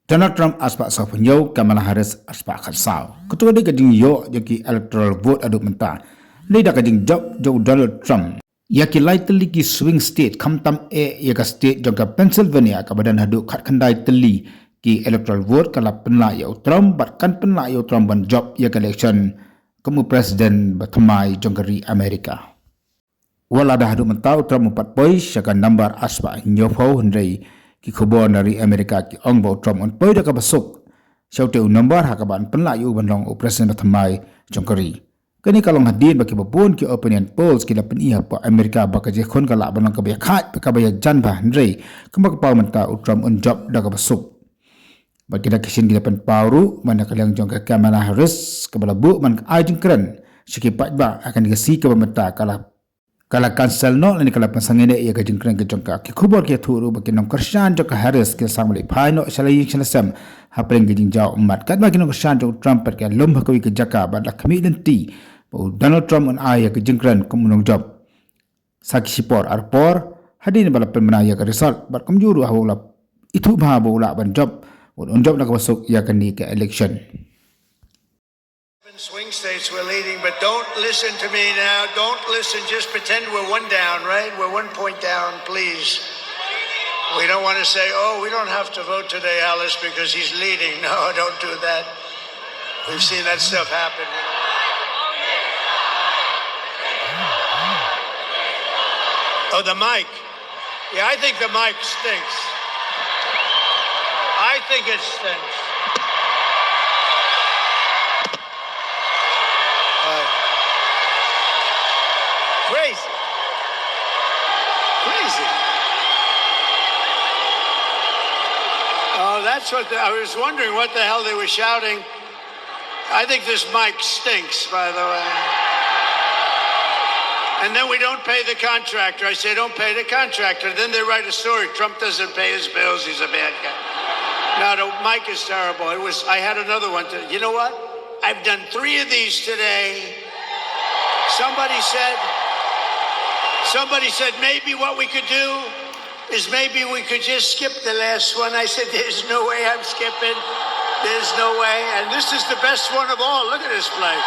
Donald Trump aspak sapunyo Kamala Harris aspak khatsau. Ketua dia kajing yo jaki electoral vote aduk mentah. Dia dah kajing job jo Donald Trump. Yaki lightly ki swing state kamtam yaka state jangka Pennsylvania ka badan haduk khat khandai teli ki electoral vote kala penla yo Trump bat kan penla yo Trump ban job yaka election kamu presiden batamai jangkari Amerika. Wala dah haduk mentau Trump 4 poin syaka nambar aspak nyofau hendai ki khobor dari Amerika ki ongbau Trump on poi dah kabasuk syaute nambar hakaban penlayu bandong presiden batamai jangkari. Kini kalau hadir bagi babun ki opinion polls kila penia pa Amerika bakaje khon kala banang kabaya khat kabaya janba hendrei kemak pau menta Trump on job dah kabasuk. Bagi dah kisin kila pen pauru mana kaliang jangka Kamala Harris kebala bu man ajeng keren sikipat ba akan dikasi ke pemeta kala cancel no lani kala pasangene ya gajeng keren ke jangka ki khubor ki thuru bagi nom kersan jangka Harris ke samli phai no salai chalasam hapeng gajeng jaw umat kat bagi nom kersan jangka Trump per ke lom hakawi ke jaka bad lakmi denti Donald Trump on aya ke jengkran kemunong job saki sipor arpor hadin bala pemenaya ke result bar kemjuru hawla itu bah bola ban job on job nak masuk ya kan ni ke election. Swing states we're leading, but don't listen to me now. Don't listen. Just pretend we're one down, right? We're 1 point down, please. We don't want to say, oh, we don't have to vote today, Alice, because he's leading. No, don't do that. We've seen that stuff happen. Oh, the mic. Yeah, I think the mic stinks. I think it stinks. Crazy. Crazy. Oh, that's what I was wondering what the hell they were shouting. I think this mic stinks, by the way. And then we don't pay the contractor. I say, don't pay the contractor. Then they write a story. Trump doesn't pay his bills. He's a bad guy. No, the mic is terrible. I had another one. You know what? I've done 3 of these today. Somebody said, maybe what we could do is maybe we could just skip the last one. I said, there's no way I'm skipping. There's no way. And this is the best one of all. Look at this place.